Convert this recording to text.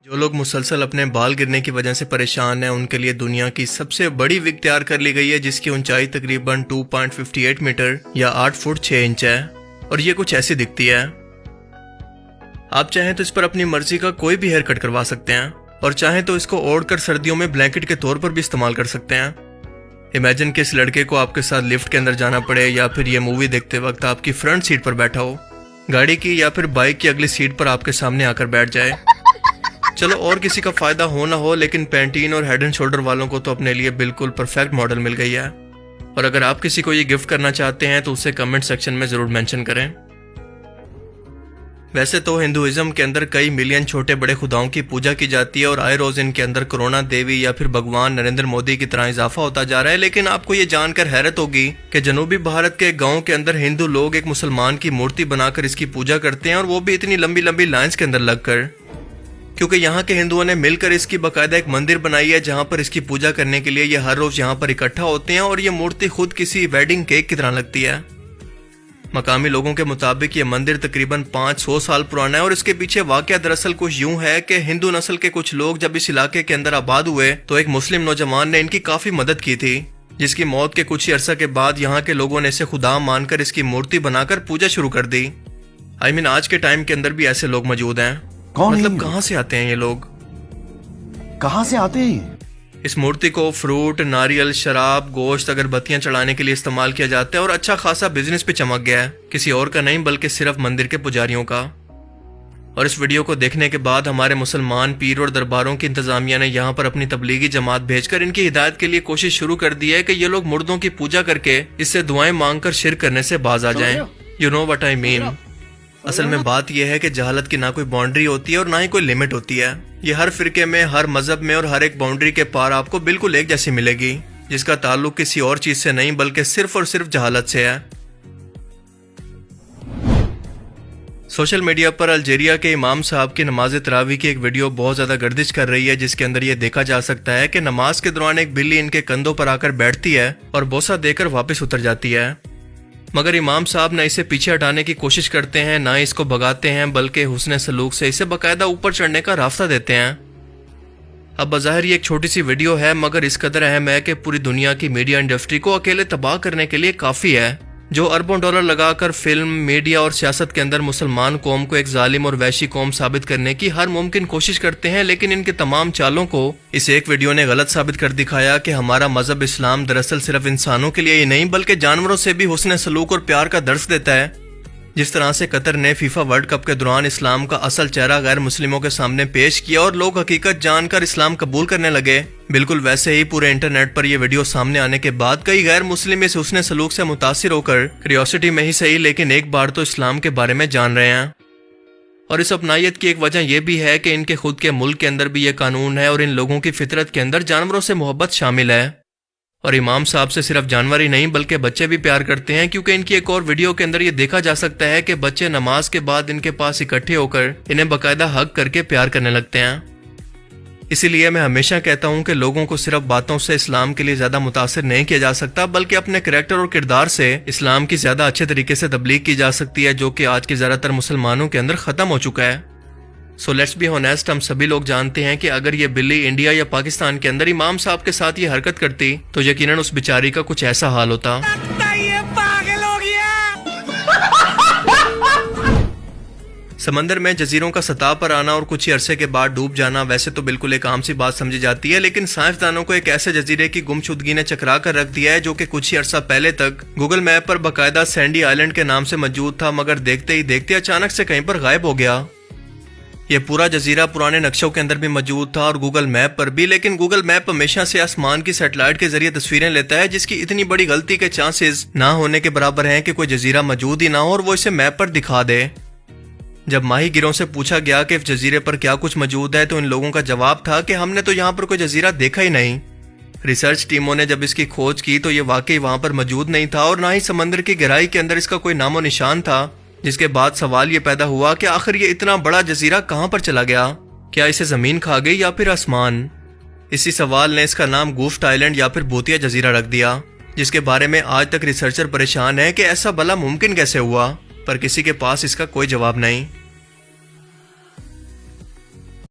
جو لوگ مسلسل اپنے بال گرنے کی وجہ سے پریشان ہیں ان کے لیے دنیا کی سب سے بڑی وگ تیار کر لی گئی ہے، جس کی اونچائی تقریباً 2.58 میٹر یا 8 فٹ 6 انچ ہے، اور یہ کچھ ایسی دکھتی ہے۔ آپ چاہیں تو اس پر اپنی مرضی کا کوئی بھی ہیئر کٹ کروا سکتے ہیں، اور چاہیں تو اس کو اوڑھ کر سردیوں میں بلینکٹ کے طور پر بھی استعمال کر سکتے ہیں۔ امیجن کہ اس لڑکے کو آپ کے ساتھ لفٹ کے اندر جانا پڑے، یا پھر یہ مووی دیکھتے وقت آپ کی فرنٹ سیٹ پر بیٹھا ہو، گاڑی کی یا پھر بائک کی اگلی سیٹ پر آپ کے سامنے آ کر بیٹھ جائے۔ چلو اور کسی کا فائدہ ہو نہ ہو، لیکن پینٹین اور ہیڈ اینڈ شولڈر والوں کو تو اپنے لیے بالکل پرفیکٹ ماڈل مل گئی ہے۔ اور اگر آپ کسی کو یہ گفٹ کرنا چاہتے ہیں تو اسے کمنٹ سیکشن میں ضرور مینشن کریں۔ ویسے تو ہندوازم کے اندر کئی ملین چھوٹے بڑے خداؤں کی پوجا کی جاتی ہے، اور آئے روز ان کے اندر کرونا دیوی یا پھر بھگوان نریندر مودی کی طرح اضافہ ہوتا جا رہا ہے۔ لیکن آپ کو یہ جان کر حیرت ہوگی کہ جنوبی بھارت کے گاؤں کے اندر ہندو لوگ ایک مسلمان کی مورتی بنا کر اس کی پوجا کرتے ہیں، اور وہ بھی اتنی لمبی لمبی لائنز کے اندر لگ کر، کیونکہ یہاں کے ہندوؤں نے مل کر اس کی باقاعدہ ایک مندر بنائی ہے جہاں پر اس کی پوجا کرنے کے لیے یہ ہر روز یہاں پر اکٹھا ہوتے ہیں، اور یہ مورتی خود کسی ویڈنگ کیک کی طرح لگتی ہے۔ مقامی لوگوں کے مطابق یہ مندر تقریباً 500 سال پرانا ہے، اور اس کے پیچھے واقعہ دراصل کچھ یوں ہے کہ ہندو نسل کے کچھ لوگ جب اس علاقے کے اندر آباد ہوئے تو ایک مسلم نوجوان نے ان کی کافی مدد کی تھی، جس کی موت کے کچھ ہی عرصہ کے بعد یہاں کے لوگوں نے اسے خدا مان کر اس کی مورتی بنا کر پوجا شروع کر دی۔ آج کے ٹائم کے اندر بھی ایسے لوگ موجود ہیں۔ مطلب کہاں سے آتے ہیں یہ لوگ؟ کہاں سے آتے ہیں؟ اس مورتی کو فروٹ، ناریل، شراب، گوشت، اگربتیاں چڑھانے کے لیے استعمال کیا جاتا ہے، اور اچھا خاصا بزنس پہ چمک گیا ہے، کسی اور کا نہیں بلکہ صرف مندر کے پجاریوں کا۔ اور اس ویڈیو کو دیکھنے کے بعد ہمارے مسلمان پیر اور درباروں کی انتظامیہ نے یہاں پر اپنی تبلیغی جماعت بھیج کر ان کی ہدایت کے لیے کوشش شروع کر دی ہے کہ یہ لوگ مردوں کی پوجا کر کے اس سے دعائیں مانگ کر شرک کرنے سے باز آ جائیں۔ یو نو وٹ آئی مین۔ اصل میں بات یہ ہے کہ جہالت کی نہ کوئی باؤنڈری ہوتی ہے اور نہ ہی کوئی لمٹ ہوتی ہے۔ یہ ہر فرقے میں، ہر مذہب میں اور ہر ایک باؤنڈری کے پار آپ کو بالکل ایک جیسی ملے گی، جس کا تعلق کسی اور چیز سے نہیں بلکہ صرف اور صرف جہالت سے ہے۔ سوشل میڈیا پر الجیریا کے امام صاحب کی نماز تراویح کی ایک ویڈیو بہت زیادہ گردش کر رہی ہے، جس کے اندر یہ دیکھا جا سکتا ہے کہ نماز کے دوران ایک بلی ان کے کندھوں پر آ کر بیٹھتی ہے اور بوسہ دے کر واپس اتر جاتی ہے، مگر امام صاحب نہ اسے پیچھے ہٹانے کی کوشش کرتے ہیں، نہ اس کو بھگاتے ہیں، بلکہ حسن سلوک سے اسے باقاعدہ اوپر چڑھنے کا راستہ دیتے ہیں۔ اب بظاہر یہ ایک چھوٹی سی ویڈیو ہے، مگر اس قدر اہم ہے کہ پوری دنیا کی میڈیا انڈسٹری کو اکیلے تباہ کرنے کے لیے کافی ہے، جو اربوں ڈالر لگا کر فلم، میڈیا اور سیاست کے اندر مسلمان قوم کو ایک ظالم اور وحشی قوم ثابت کرنے کی ہر ممکن کوشش کرتے ہیں۔ لیکن ان کے تمام چالوں کو اس ایک ویڈیو نے غلط ثابت کر دکھایا کہ ہمارا مذہب اسلام دراصل صرف انسانوں کے لیے ہی نہیں بلکہ جانوروں سے بھی حسن سلوک اور پیار کا درس دیتا ہے۔ جس طرح سے قطر نے فیفا ورلڈ کپ کے دوران اسلام کا اصل چہرہ غیر مسلموں کے سامنے پیش کیا اور لوگ حقیقت جان کر اسلام قبول کرنے لگے، بالکل ویسے ہی پورے انٹرنیٹ پر یہ ویڈیو سامنے آنے کے بعد کئی غیر مسلم اس حسن سلوک سے متاثر ہو کر کریوسٹی میں ہی صحیح لیکن ایک بار تو اسلام کے بارے میں جان رہے ہیں۔ اور اس اپنائیت کی ایک وجہ یہ بھی ہے کہ ان کے خود کے ملک کے اندر بھی یہ قانون ہے، اور ان لوگوں کی فطرت کے اندر جانوروں سے محبت شامل ہے۔ اور امام صاحب سے صرف جانور ہی نہیں بلکہ بچے بھی پیار کرتے ہیں، کیونکہ ان کی ایک اور ویڈیو کے اندر یہ دیکھا جا سکتا ہے کہ بچے نماز کے بعد ان کے پاس اکٹھے ہو کر انہیں باقاعدہ حق کر کے پیار کرنے لگتے ہیں۔ اسی لیے میں ہمیشہ کہتا ہوں کہ لوگوں کو صرف باتوں سے اسلام کے لیے زیادہ متاثر نہیں کیا جا سکتا، بلکہ اپنے کریکٹر اور کردار سے اسلام کی زیادہ اچھے طریقے سے تبلیغ کی جا سکتی ہے، جو کہ آج کے زیادہ تر مسلمانوں کے اندر ختم ہو چکا ہے۔ سو لیٹس بی ہونیسٹ، ہم سبھی لوگ جانتے ہیں کہ اگر یہ بلی انڈیا یا پاکستان کے اندر امام صاحب کے ساتھ یہ حرکت کرتی تو یقیناً اس بیچاری کا کچھ ایسا حال ہوتا۔ سمندر میں جزیروں کا سطح پر آنا اور کچھ ہی عرصے کے بعد ڈوب جانا ویسے تو بالکل ایک عام سی بات سمجھی جاتی ہے، لیکن سائنسدانوں کو ایک ایسے جزیرے کی گمشدگی نے چکرا کر رکھ دیا ہے جو کہ کچھ ہی عرصہ پہلے تک گوگل میپ پر باقاعدہ سینڈی آئلینڈ کے نام سے موجود تھا، مگر دیکھتے ہی دیکھتے اچانک سے کہیں پر غائب ہو گیا۔ یہ پورا جزیرہ پرانے نقشوں کے اندر بھی موجود تھا اور گوگل میپ پر بھی، لیکن گوگل میپ ہمیشہ سے آسمان کی سیٹلائٹ کے ذریعے تصویریں لیتا ہے، جس کی اتنی بڑی غلطی کے چانسز نہ ہونے کے برابر ہیں کہ کوئی جزیرہ موجود ہی نہ ہو اور وہ اسے میپ پر دکھا دے۔ جب ماہی گیروں سے پوچھا گیا کہ اس جزیرے پر کیا کچھ موجود ہے تو ان لوگوں کا جواب تھا کہ ہم نے تو یہاں پر کوئی جزیرہ دیکھا ہی نہیں۔ ریسرچ ٹیموں نے جب اس کی کھوج کی تو یہ واقعی وہاں پر موجود نہیں تھا، اور نہ ہی سمندر کی گہرائی کے اندر اس کا کوئی نام و نشان تھا، جس کے بعد سوال یہ پیدا ہوا کہ آخر یہ اتنا بڑا جزیرہ کہاں پر چلا گیا؟ کیا اسے زمین کھا گئی یا پھر آسمان؟ اسی سوال نے اس کا نام گوفٹ آئلینڈ یا پھر بھوتیا جزیرہ رکھ دیا، جس کے بارے میں آج تک ریسرچر پریشان ہے کہ ایسا بھلا ممکن کیسے ہوا، پر کسی کے پاس اس کا کوئی جواب نہیں۔